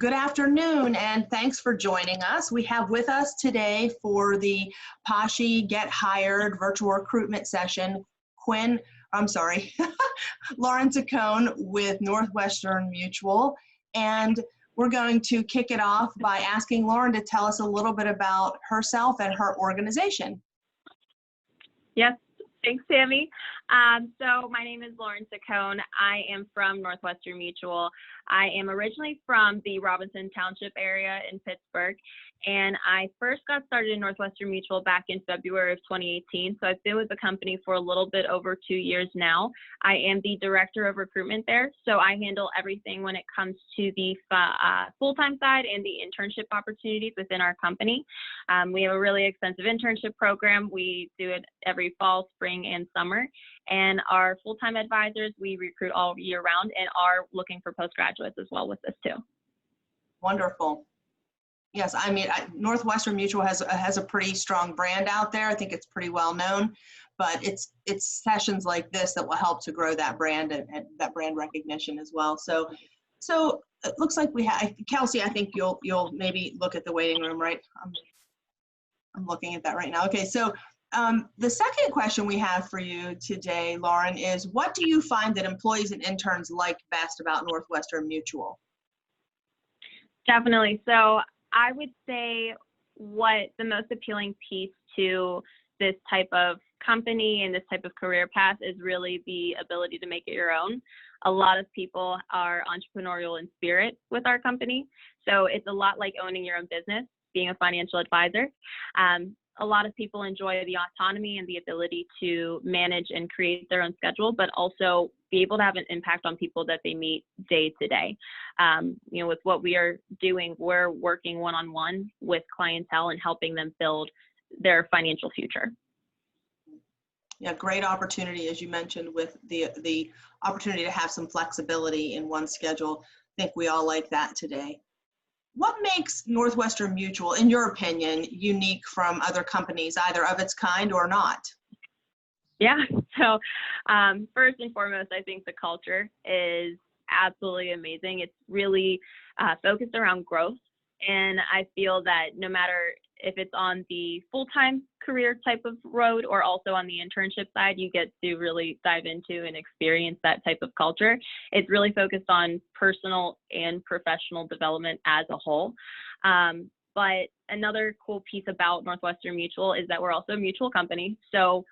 Good afternoon, and thanks for joining us. We have with us today for the Pashi Get Hired virtual recruitment session, Lauren Tacone with Northwestern Mutual. And we're going to kick it off by asking Lauren to tell us a little bit about herself and her organization. Yes, thanks, Tammy. So my name is Lauren Tacone. I am from Northwestern Mutual. I am originally from the Robinson Township area in Pittsburgh, and I first got started in Northwestern Mutual back in February of 2018. So I've been with the company for a little bit over 2 years now. I am the director of recruitment there, so I handle everything when it comes to the full-time side and the internship opportunities within our company. We have a really extensive internship program. We do it every fall, spring, and summer. And our full-time advisors, we recruit all year round and are looking for postgraduates as well with this too. Wonderful. Yes, I mean, Northwestern Mutual has a pretty strong brand out there. I think it's pretty well known, but it's sessions like this that will help to grow that brand and that brand recognition as well. So it looks like we have, Kelsey, I think you'll maybe look at the waiting room, right? I'm looking at that right now. Okay, so the second question we have for you today, Lauren, is what do you find that employees and interns like best about Northwestern Mutual? Definitely. So I would say what the most appealing piece to this type of company and this type of career path is really the ability to make it your own. A lot of people are entrepreneurial in spirit with our company. So it's a lot like owning your own business, being a financial advisor. A lot of people enjoy the autonomy and the ability to manage and create their own schedule, but also be able to have an impact on people that they meet day to day. With what we are doing, we're working one-on-one with clientele and helping them build their financial future. Yeah, great opportunity, as you mentioned, with the opportunity to have some flexibility in one schedule. I think we all like that today. What makes Northwestern Mutual, in your opinion, unique from other companies, either of its kind or not? Yeah, so first and foremost, I think the culture is absolutely amazing. It's really focused around growth. And I feel that no matter if it's on the full-time career type of road or also on the internship side, you get to really dive into and experience that type of culture. It's really focused on personal and professional development as a whole. But another cool piece about Northwestern Mutual is that we're also a mutual company. So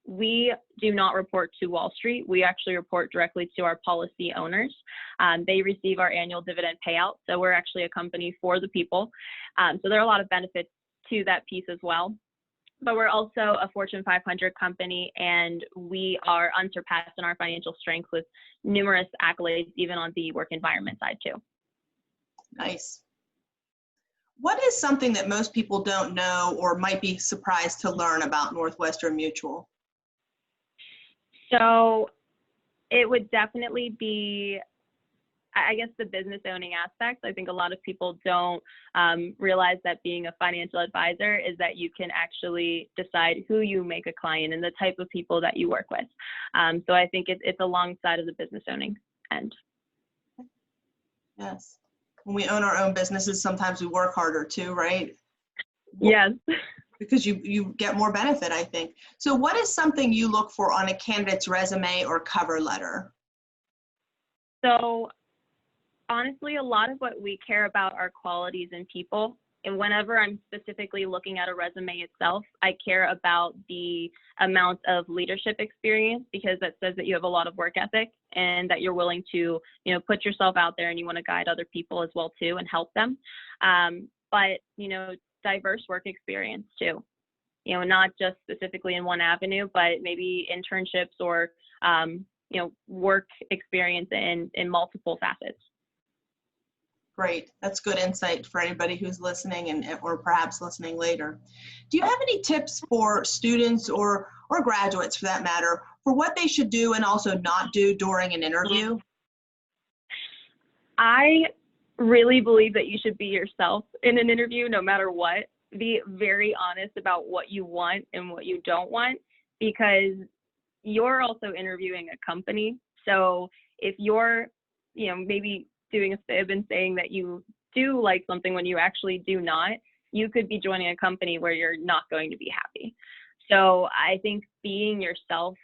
we do not report to Wall Street. We actually report directly to our policy owners. They receive our annual dividend payout. So we're actually a company for the people. So there are a lot of benefits to that piece as well. But we're also a Fortune 500 company, and we are unsurpassed in our financial strength with numerous accolades, even on the work environment side too. Nice. What is something that most people don't know or might be surprised to learn about Northwestern Mutual? So it would definitely be, I guess, the business owning aspect. I think a lot of people don't realize that being a financial advisor is that you can actually decide who you make a client and the type of people that you work with. So I think it's alongside of the business owning end. Yes. When we own our own businesses, sometimes we work harder too, right? Yes. Because you get more benefit, I think. So what is something you look for on a candidate's resume or cover letter? So honestly, a lot of what we care about are qualities in people. And whenever I'm specifically looking at a resume itself, I care about the amount of leadership experience, because that says that you have a lot of work ethic and that you're willing to, put yourself out there and you want to guide other people as well too and help them. But, diverse work experience too, not just specifically in one avenue, but maybe internships or, work experience in multiple facets. Great. That's good insight for anybody who's listening or perhaps listening later. Do you have any tips for students or graduates, for that matter, for what they should do and also not do during an interview? I really believe that you should be yourself in an interview, no matter what. Be very honest about what you want and what you don't want, because you're also interviewing a company. So if you're, maybe doing a fib and saying that you do like something when you actually do not, you could be joining a company where you're not going to be happy. So I think being yourself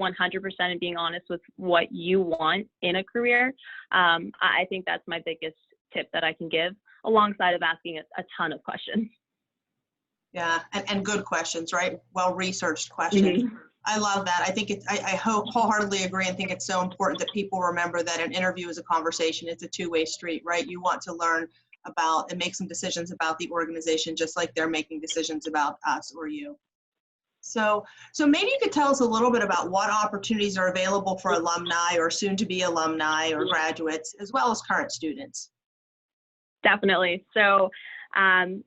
100% and being honest with what you want in a career, I think that's my biggest tip that I can give, alongside of asking a ton of questions. Yeah, and good questions, right? Well-researched questions. Mm-hmm. I love that. I think I wholeheartedly agree and think it's so important that people remember that an interview is a conversation. It's a two-way street, right? You want to learn about and make some decisions about the organization just like they're making decisions about us or you. So maybe you could tell us a little bit about what opportunities are available for alumni or soon-to-be alumni or graduates, as well as current students. Definitely. So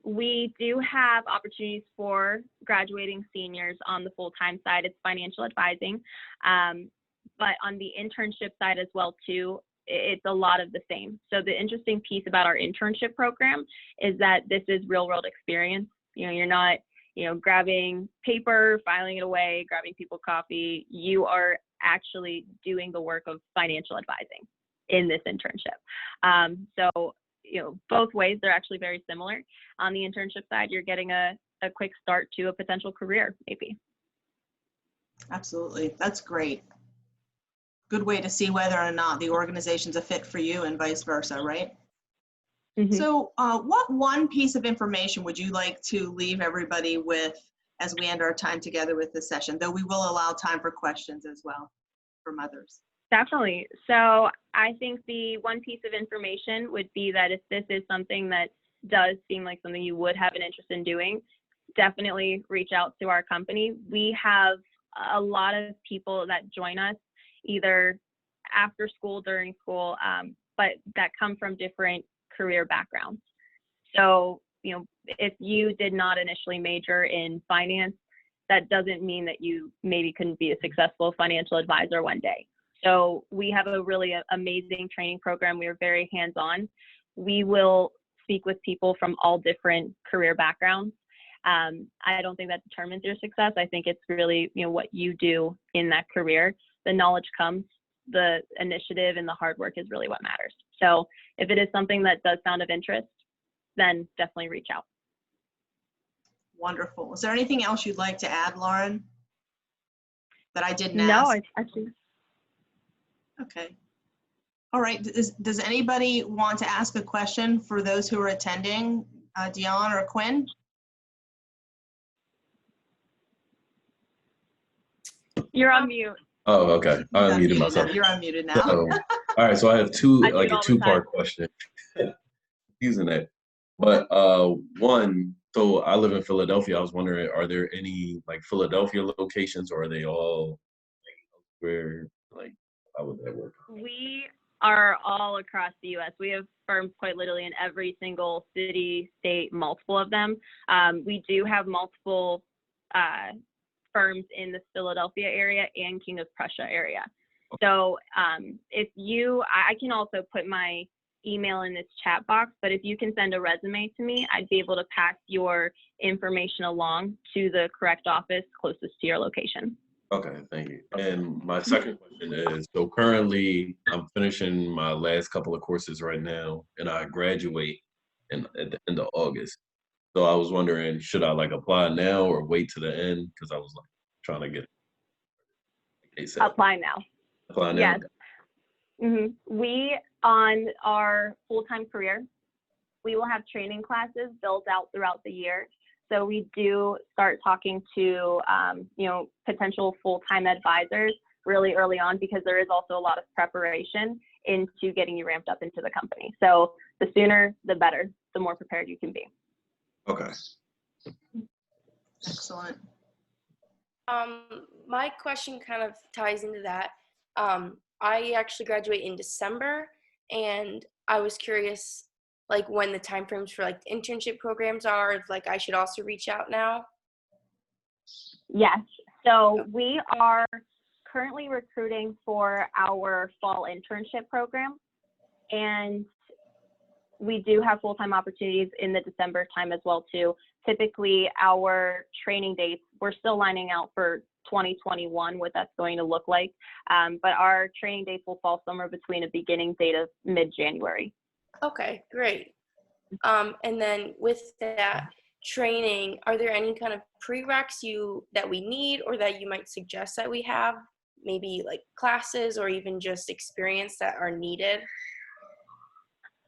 we do have opportunities for graduating seniors on the full-time side. It's financial advising. But on the internship side as well, too, it's a lot of the same. So the interesting piece about our internship program is that this is real-world experience. You're not, grabbing paper, filing it away, grabbing people coffee. You are actually doing the work of financial advising in this internship. So both ways, they're actually very similar. On the internship side, you're getting a quick start to a potential career, maybe. Absolutely. That's great. Good way to see whether or not the organization's a fit for you and vice versa, right? Mm-hmm. So what one piece of information would you like to leave everybody with as we end our time together with this session, though we will allow time for questions as well from others? Definitely. So I think the one piece of information would be that if this is something that does seem like something you would have an interest in doing, definitely reach out to our company. We have a lot of people that join us either after school, during school, but that come from different career backgrounds. So, if you did not initially major in finance, that doesn't mean that you maybe couldn't be a successful financial advisor one day. So we have a really amazing training program. We are very hands-on. We will speak with people from all different career backgrounds. I don't think that determines your success. I think it's really, what you do in that career. The knowledge comes, the initiative and the hard work is really what matters. So if it is something that does sound of interest, then definitely reach out. Wonderful. Is there anything else you'd like to add, Lauren, that I didn't ask? No, actually. Okay. All right. Does anybody want to ask a question for those who are attending, Dion or Quinn? You're on mute. Oh, okay. I unmuted myself. You're unmuted now. So, all right. So I have a two-part question. Using that. But one, so I live in Philadelphia. I was wondering, are there any Philadelphia locations, or are they all where how would that work? We are all across the U.S. We have firms quite literally in every single city, state, multiple of them. We do have multiple firms in the Philadelphia area and King of Prussia area. So I can also put my email in this chat box, but if you can send a resume to me, I'd be able to pass your information along to the correct office closest to your location. Okay, thank you. And my second question is, so currently I'm finishing my last couple of courses right now, and I graduate at the end of August. So I was wondering, should I apply now or wait to the end? Because I was trying to get ASAP. Apply now. Apply now. Yes. Mm-hmm. We, on our full-time career, we will have training classes built out throughout the year. So we do start talking to, potential full-time advisors really early on, because there is also a lot of preparation into getting you ramped up into the company. So the sooner, the better, the more prepared you can be. Okay. Excellent. My question kind of ties into that. I actually graduate in December, and I was curious, when the timeframes for internship programs are, if I should also reach out now. Yes. So we are currently recruiting for our fall internship program, and we do have full-time opportunities in the December time as well too. Typically our training dates, we're still lining out for 2021, what that's going to look like. But our training dates will fall somewhere between a beginning date of mid-January. Okay, great. And then with that training, are there any kind of prereqs that we need or that you might suggest that we have? Maybe like classes or even just experience that are needed?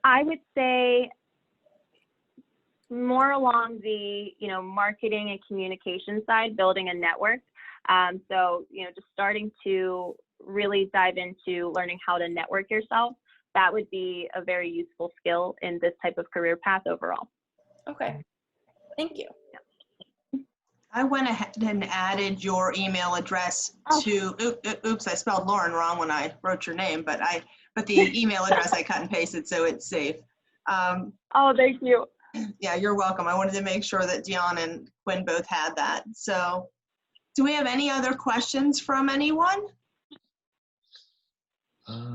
I would say more along the, marketing and communication side, building a network. So, just starting to really dive into learning how to network yourself. That would be a very useful skill in this type of career path overall. Okay, thank you. I went ahead and added your email address to, oops, I spelled Lauren wrong when I wrote your name, but the email address I cut and pasted so it's safe. Oh, thank you. Yeah, you're welcome. I wanted to make sure that Dion and Quinn both had that. So do we have any other questions from anyone? No,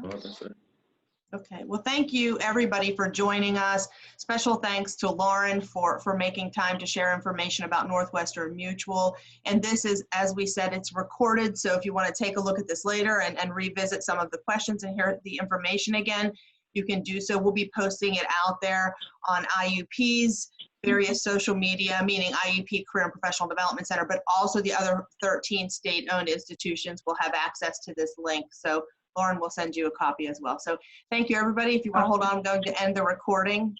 that's it. Okay, well, thank you everybody for joining us. Special thanks to Lauren for making time to share information about Northwestern Mutual. And this is, as we said, it's recorded. So if you want to take a look at this later and revisit some of the questions and hear the information again, you can do so. We'll be posting it out there on IUP's various social media, meaning IUP Career and Professional Development Center, but also the other 13 state-owned institutions will have access to this link. So Lauren will send you a copy as well. So thank you, everybody. If you want to hold on, I'm going to end the recording.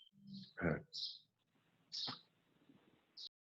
All right.